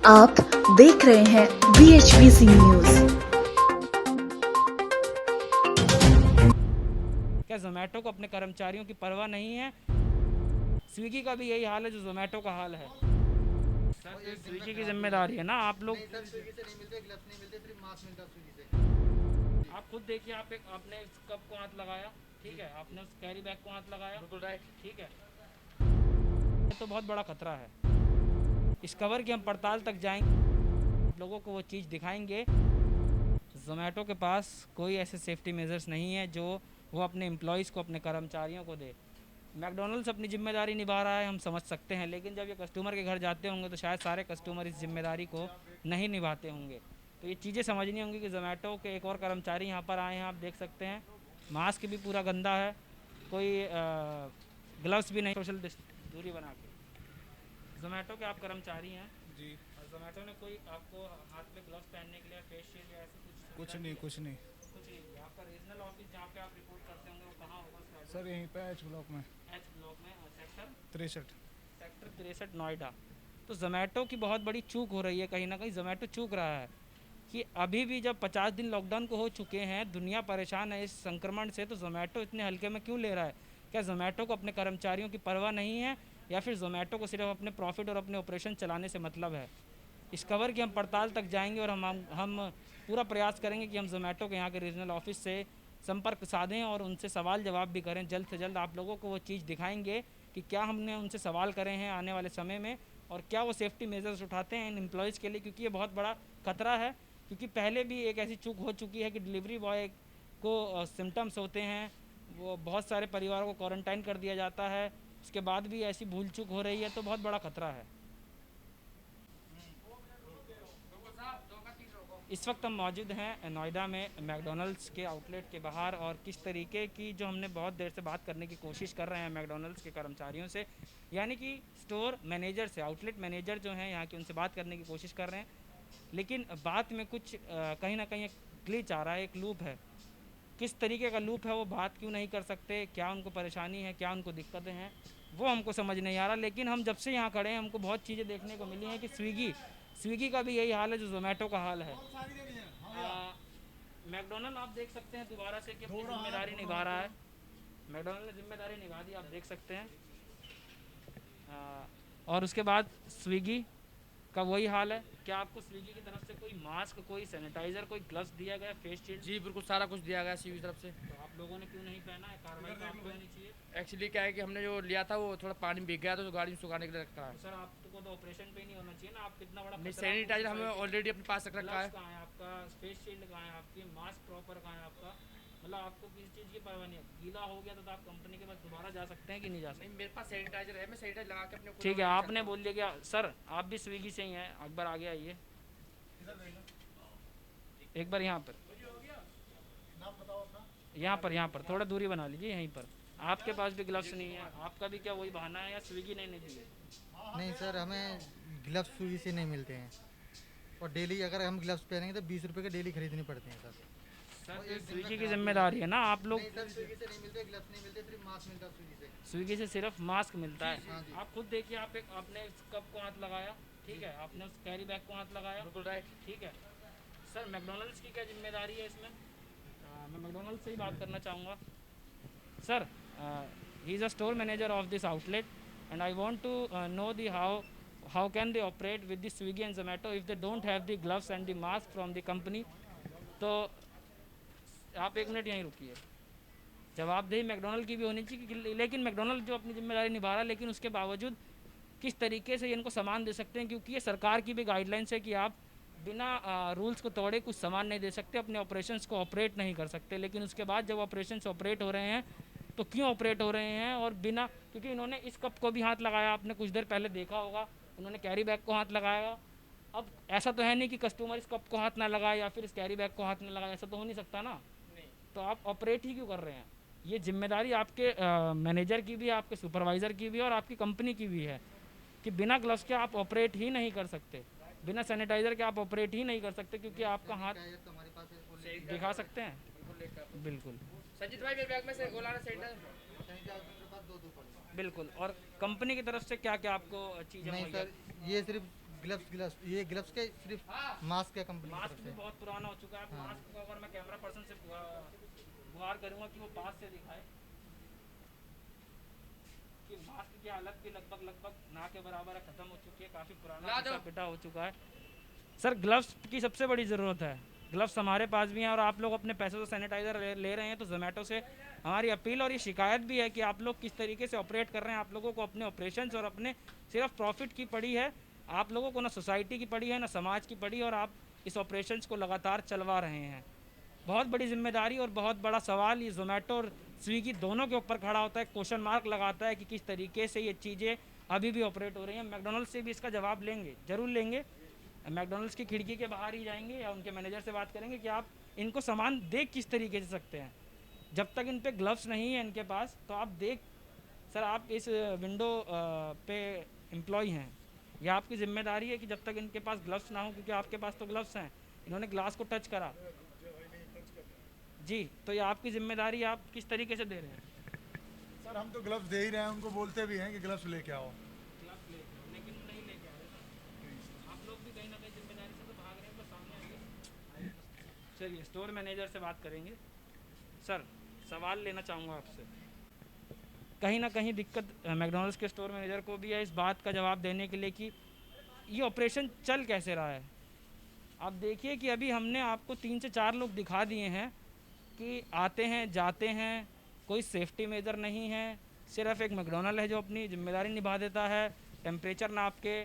आप देख रहे हैं BHVC न्यूज। क्या जोमेटो को अपने कर्मचारियों की परवाह नहीं है? स्विगी का भी यही हाल है जो जोमेटो का हाल है। सर ये स्विगी की जिम्मेदारी है ना, आप लोग नहीं सर, स्विगी से नहीं मिलते, ग्लव्स नहीं मिलते, सिर्फ मास्क मिलता है स्विगी से। आप खुद देखिए, आपने इस कप को हाथ लगाया, ठीक है, आपने उस कैरी बैग को हाथ लगाया, बिल्कुल राइट, ठीक है। ये तो बहुत बड़ा खतरा है। इस कवर की हम पड़ताल तक जाएंगे, लोगों को वो चीज़ दिखाएंगे। जोमेटो के पास कोई ऐसे सेफ्टी मेजर्स नहीं है जो वो अपने एम्प्लॉयज़ को, अपने कर्मचारियों को दे। मैकडोनल्ड्स अपनी जिम्मेदारी निभा रहा है, हम समझ सकते हैं, लेकिन जब ये कस्टमर के घर जाते होंगे तो शायद सारे कस्टमर इस जिम्मेदारी को नहीं निभाते होंगे। तो ये चीज़ें समझनी होंगी कि जोमेटो के एक और कर्मचारी यहाँ पर आए हैं, आप देख सकते हैं, मास्क भी पूरा गंदा है, कोई ग्लव्स भी नहीं, सोशल दूरी बना के। जोमेटो के आप कर्मचारी हैं जी। और जोमेटो ने कोई आपको हाथ में ग्लव्स पहनने के लिए, फेस शील्ड या ऐसे कुछ कुछ नहीं। कुछ नहीं। आपका रीजनल ऑफिस जहाँ पे आप रिपोर्ट करते होंगे वो कहाँ होगा उसका? सर यहीं पे एच ब्लॉक में एच ब्लॉक में, Sector 63। सेक्टर 63 नोएडा। तो जोमेटो की बहुत बड़ी चूक हो रही है, कहीं ना कहीं जोमेटो चूक रहा है कि अभी भी जब 50 दिन लॉकडाउन को हो चुके हैं, दुनिया परेशान है इस संक्रमण से, तो जोमेटो इतने हल्के में क्यों ले रहा है? क्या जोमेटो को अपने कर्मचारियों की परवाह नहीं है, या फिर जोमेटो को सिर्फ अपने प्रॉफिट और अपने ऑपरेशन चलाने से मतलब है? इस कवर की हम पड़ताल तक जाएंगे और हम पूरा प्रयास करेंगे कि हम जोमेटो के यहाँ के रीजनल ऑफिस से संपर्क साधें और उनसे सवाल जवाब भी करें। जल्द से जल्द आप लोगों को वो चीज़ दिखाएंगे कि क्या हमने उनसे सवाल करे हैं आने वाले समय में, और क्या वो सेफ्टी मेजर्स उठाते हैं इन एम्प्लॉयज़ के लिए, क्योंकि ये बहुत बड़ा खतरा है। क्योंकि पहले भी एक ऐसी चूक हो चुकी है कि डिलीवरी बॉय को सिम्टम्स होते हैं, वो बहुत सारे परिवारों को क्वारंटाइन कर दिया जाता है, उसके बाद भी ऐसी भूल चूक हो रही है, तो बहुत बड़ा खतरा है। इस वक्त हम मौजूद हैं नोएडा में मैकडोनल्ड्स के आउटलेट के बाहर, और किस तरीके की, जो हमने बहुत देर से बात करने की कोशिश कर रहे हैं मैकडोनल्ड्स के कर्मचारियों से, यानी कि स्टोर मैनेजर से, आउटलेट मैनेजर जो हैं यहाँ की, उनसे बात करने की कोशिश कर रहे हैं, लेकिन बात में कुछ कहीं ना कहीं एक ग्लिच आ रहा है, एक लूप है। किस तरीके का लूप है, वो बात क्यों नहीं कर सकते, क्या उनको परेशानी है, क्या उनको दिक्कतें हैं, वो हमको समझ नहीं आ रहा। लेकिन हम जब से यहाँ खड़े हैं, हमको बहुत चीज़ें देखने को मिली हैं कि स्विगी का भी यही हाल है जो जोमेटो का हाल है। मैकडोनल्ड आप देख सकते हैं दोबारा से कि अपनी जिम्मेदारी निभा रहा है, मैकडोनल्ड ने जिम्मेदारी निभा दी, आप देख सकते हैं। और उसके बाद स्विगी का वही हाल है। क्या आपको स्विगी की तरफ से कोई मास्क, कोई सैनिटाइजर, कोई ग्लव्स दिया गया, फेस शील्ड? जी बिल्कुल, सारा कुछ दिया गया स्विगी की तरफ से। तो आप लोगों ने क्यों नहीं पहना है? कार्रवाई तो आपको होनी चाहिए। एक्चुअली क्या है कि हमने जो लिया था वो थोड़ा पानी भीग गया, तो गाड़ी में सुखाने के लिए रखा है। तो सर आपको तो ऑपरेशन पे ही नहीं होना चाहिए ना, आप कितना बड़ा नहीं, खतरा है सैनिटाइजर आपको हमें society ऑलरेडी अपने पास रख में। रखा है। ग्लव्स कहाँ है आपका? फेस शील्ड कहाँ है आपकी? मास्क प्रॉपर कहाँ है आपका? मतलब आपको किसी चीज़ की परवाह नहीं है। गीला हो गया तो आप कंपनी के पास दोबारा जा सकते हैं कि नहीं जा सकते? नहीं, मेरे पास सैनिटाइजर है, मैं सैनिटाइजर लगा के अपने खुद ठीक है, में आपने बोल दिया क्या सर? आप भी स्विगी से ही हैं, अकबर आगे आइए एक बार यहाँ पर, यहाँ पर थोड़ा दूरी बना लीजिए, यहीं पर। आपके पास भी ग्लव्स नहीं है, आपका भी क्या वही बहाना है, या स्विगी नहीं दिए? नहीं सर, हमें ग्लव्स स्विगी से नहीं मिलते हैं, और डेली अगर हम ग्लव्स पहनेंगे तो 20 रुपये के डेली खरीदने पड़ते हैं सर। सर ये स्विगी की जिम्मेदारी है ना, आप लोग। नहीं सर, स्विगी से नहीं मिलते, ग्लव्स नहीं मिलते, सिर्फ मास्क मिलता है स्विगी से। स्विगी से सिर्फ मास्क मिलता है। हाँ जी। आप खुद देखिए, आपने इस कप को हाथ लगाया, ठीक है, आपने उस कैरी बैग को हाथ लगाया, बिल्कुल राइट। ठीक है। सर मैकडोनल्ड्स की क्या जिम्मेदारी है इसमें? मैं मैकडोनल्ड्स से ही बात करना चाहूँगा। Sir, he is a store manager of this outlet, and I want to know the how can they operate with the Swiggy and Zomato if they don't have the gloves and the mask from the company? तो आप एक minute यहीं रुकिए। जवाबदेही McDonald की भी होनी चाहिए, लेकिन मैकडोनल्ड जो अपनी जिम्मेदारी निभा रहा है, लेकिन उसके बावजूद किस तरीके से इनको सामान दे सकते हैं, क्योंकि ये सरकार की भी गाइडलाइंस है कि आप बिना रूल्स को तोड़े कुछ सामान नहीं दे सकते, अपने ऑपरेशंस को ऑपरेट नहीं कर सकते। लेकिन उसके बाद जब ऑपरेशंस ऑपरेट हो रहे हैं तो क्यों ऑपरेट हो रहे हैं, और बिना, क्योंकि इन्होंने इस कप को भी हाथ लगाया, आपने कुछ देर पहले देखा होगा, उन्होंने कैरी बैग को हाथ लगाया। अब ऐसा तो है नहीं कि कस्टमर इस कप को हाथ ना लगाए या फिर इस कैरी बैग को हाथ ना लगाए, ऐसा तो हो नहीं सकता ना। तो आप ऑपरेट ही क्यों कर रहे हैं? ये जिम्मेदारी आपके मैनेजर की भी है, आपके सुपरवाइज़र की भी है, और आपकी कंपनी की भी है कि बिना ग्लव्स के आप ऑपरेट ही नहीं कर सकते, बिना सैनिटाइज़र के आप ऑपरेट ही नहीं कर सकते, क्योंकि आपका हाथ सैनिटाइजर तो हमारे पास है, वो दिखा सकते हैं। बिल्कुल संजीत भाई, मेरे बैग में से गोला सैनिटाइजर। सैनिटाइजर मेरे पास दो पड़े हैं। बिल्कुल। और कंपनी की तरफ से क्या क्या आपको चीज़ें नहीं मुहैया? सर, ये सिर्फ ग्लव्स ये ग्लव्स के सिर्फ मास्क है कंपनी की मास्क तरफ भी से। बहुत पुराना हो चुका है। मास्क को अगर मैं कैमरा पर्सन से गुहार करूंगा कि वो पास से दिखाए कि मास्क की हालत भी लगभग ना के बराबर है, खत्म हो चुकी है, काफ़ी पुराना घिसा पिटा हो चुका है। सर ग्लव्स की सबसे बड़ी ज़रूरत है। ग्लव्स हमारे पास भी हैं और आप लोग अपने पैसों से सैनिटाइज़र ले रहे हैं, तो जोमेटो से हमारी अपील और ये शिकायत भी है कि आप लोग किस तरीके से ऑपरेट कर रहे हैं। आप लोगों को अपने ऑपरेशंस और अपने सिर्फ प्रॉफिट की पड़ी है, आप लोगों को ना सोसाइटी की पड़ी है ना समाज की पड़ी है, और आप इस ऑपरेशंस को लगातार चलवा रहे हैं। बहुत बड़ी जिम्मेदारी और बहुत बड़ा सवाल ये जोमेटो और स्विगी दोनों के ऊपर खड़ा होता है, क्वेश्चन मार्क लगाता है कि किस तरीके से ये चीज़ें अभी भी ऑपरेट हो रही हैं। मैकडोनल्ड्स से भी इसका जवाब लेंगे, ज़रूर लेंगे। मैकडोनल्ड्स की खिड़की के बाहर ही जाएंगे या उनके मैनेजर से बात करेंगे कि आप इनको सामान देख किस तरीके से सकते हैं। जब तक इन पे ग्लव्स नहीं है इनके पास, तो आप देख सर, आप इस विंडो पे एम्प्लॉय हैं, यह आपकी जिम्मेदारी है कि जब तक इनके पास ग्लव्स ना हो, क्योंकि आपके पास तो ग्लव्स हैं, इन्होंने ग्लास को टच करा जी, तो ये आपकी जिम्मेदारी आप किस तरीके से दे रहे हैं। सर हम तो ग्लव्स दे ही रहे हैं, उनको बोलते भी हैं कि ग्लव्स लेके आओ। ग्लव्स लेकिन नहीं लेके आ रहे। आप लोग भी कहीं ना कहीं जिम्मेदारी से तो भाग रहे हैं, तो सामने आइए। चलिए स्टोर मैनेजर से बात करेंगे। सर सवाल लेना चाहूँगा आपसे। कहीं ना कहीं दिक्कत मैकडोनल्ड्स के स्टोर मैनेजर को भी है इस बात का जवाब देने के लिए कि ये ऑपरेशन चल कैसे रहा है। आप देखिए कि अभी हमने आपको 3 से 4 लोग दिखा दिए हैं कि आते हैं जाते हैं, कोई सेफ्टी मेजर नहीं है, सिर्फ एक मैकडोनल्ड है जो अपनी जिम्मेदारी निभा देता है, टेम्परेचर नाप के,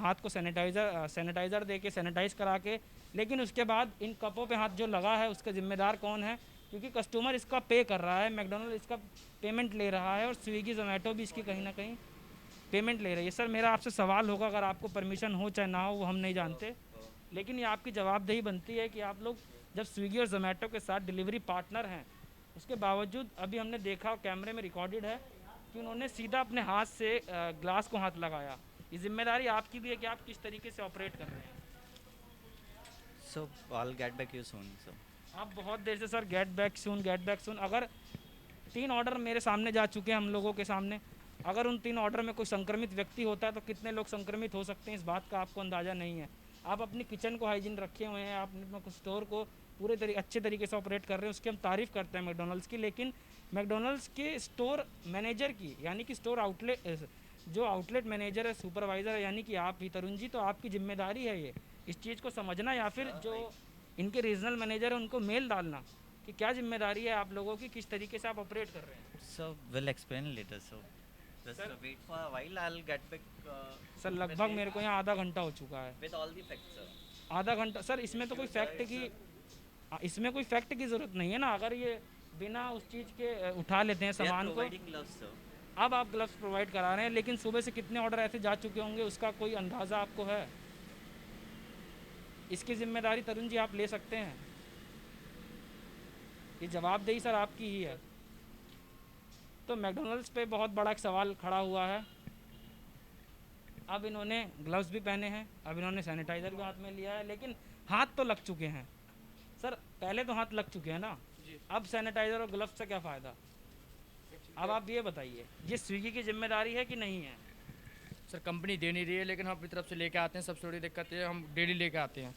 हाथ को सैनिटाइज़र दे के सैनिटाइज़ करा के, लेकिन उसके बाद इन कपों पे हाथ जो लगा है उसका जिम्मेदार कौन है, क्योंकि कस्टमर इसका पे कर रहा है, मैकडोनल्ड इसका पेमेंट ले रहा है और स्विगी जोमेटो भी इसकी कहीं ना कहीं पेमेंट ले रही है। सर मेरा आपसे सवाल होगा, अगर आपको परमिशन हो चाहे ना हो वो हम नहीं जानते, लेकिन ये आपकी जवाबदेही बनती है कि आप लोग जब स्विगी और जोमेटो के साथ डिलीवरी पार्टनर हैं, उसके बावजूद अभी हमने देखा कैमरे में रिकॉर्डेड है कि उन्होंने सीधा अपने हाथ से ग्लास को हाथ लगाया। ये जिम्मेदारी आपकी भी है कि आप किस तरीके से ऑपरेट कर रहे हैं। So I'll get back you soon. So आप बहुत देर से सर गेट बैक सून, अगर 3 ऑर्डर मेरे सामने जा चुके हैं हम लोगों के सामने, अगर उन 3 ऑर्डर में कोई संक्रमित व्यक्ति होता है तो कितने लोग संक्रमित हो सकते हैं, इस बात का आपको अंदाज़ा नहीं है। आप अपनी किचन को हाइजीन रखे हुए हैं, आप अपने स्टोर को पूरे अच्छे तरीके से ऑपरेट कर रहे हैं, उसकी हम तारीफ़ करते हैं मैकडोनल्ड्स की। लेकिन मैकडोनल्ड्स के स्टोर मैनेजर की, यानी कि स्टोर आउटलेट जो आउटलेट मैनेजर है, सुपरवाइज़र है, यानी कि आप ही तरुण जी, तो आपकी जिम्मेदारी है ये इस चीज़ को समझना, या फिर जो इनके रीजनल मैनेजर है उनको मेल डालना कि क्या जिम्मेदारी है आप लोगों की, किस तरीके से आप ऑपरेट कर रहे हैं। so we'll explain later. So just wait for a while. I'll get back. Sir लगभग मेरे को यहाँ आधा घंटा हो चुका है। With all the facts, sir. आधा घंटा सर, इसमें तो कोई फैक्ट की ज़रूरत नहीं है ना, अगर ये बिना उस चीज़ के उठा लेते हैं We are सामान को। providing gloves, sir. अब आप ग्लव्स प्रोवाइड करा रहे हैं, लेकिन सुबह से कितने ऑर्डर ऐसे जा चुके होंगे उसका कोई अंदाज़ा आपको है? इसकी जिम्मेदारी तरुण जी आप ले सकते हैं, ये जवाबदेही सर आपकी ही है। तो मैकडोनल्ड्स पे बहुत बड़ा एक सवाल खड़ा हुआ है। अब इन्होंने ग्लव्स भी पहने हैं, अब इन्होंने सैनिटाइज़र भी हाथ में लिया है, लेकिन हाथ तो लग चुके हैं सर, पहले तो हाथ लग चुके हैं ना, अब सैनिटाइज़र और ग्लव्स से क्या फ़ायदा? अब आप ये बताइए, ये स्विगी की जिम्मेदारी है कि नहीं है? सर कंपनी दे नहीं रही है, लेकिन हम अपनी तरफ से लेके आते हैं, सबसे बड़ी दिक्कत है हम डेली लेके आते हैं।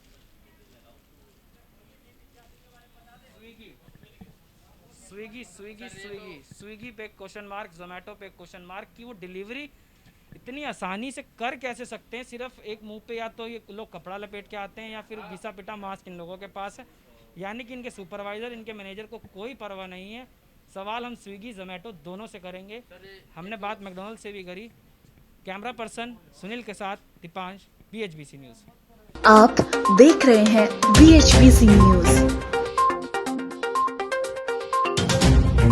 स्विगी पे क्वेश्चन मार्क, जोमेटो पे क्वेश्चन मार्क कि वो डिलीवरी इतनी आसानी से कर कैसे सकते हैं। सिर्फ एक मुंह पे या तो ये लोग कपड़ा लपेट के आते हैं या फिर घिसा पिटा मास्क इन लोगों के पास है, यानी कि इनके सुपरवाइज़र, इनके मैनेजर को कोई परवाह नहीं है। सवाल हम स्विगी जोमेटो दोनों से करेंगे, हमने बात मैकडोनल्ड से भी करी। कैमरा पर्सन सुनील के साथ दीपांश, BHBC न्यूज़। आप देख रहे हैं BHBC न्यूज।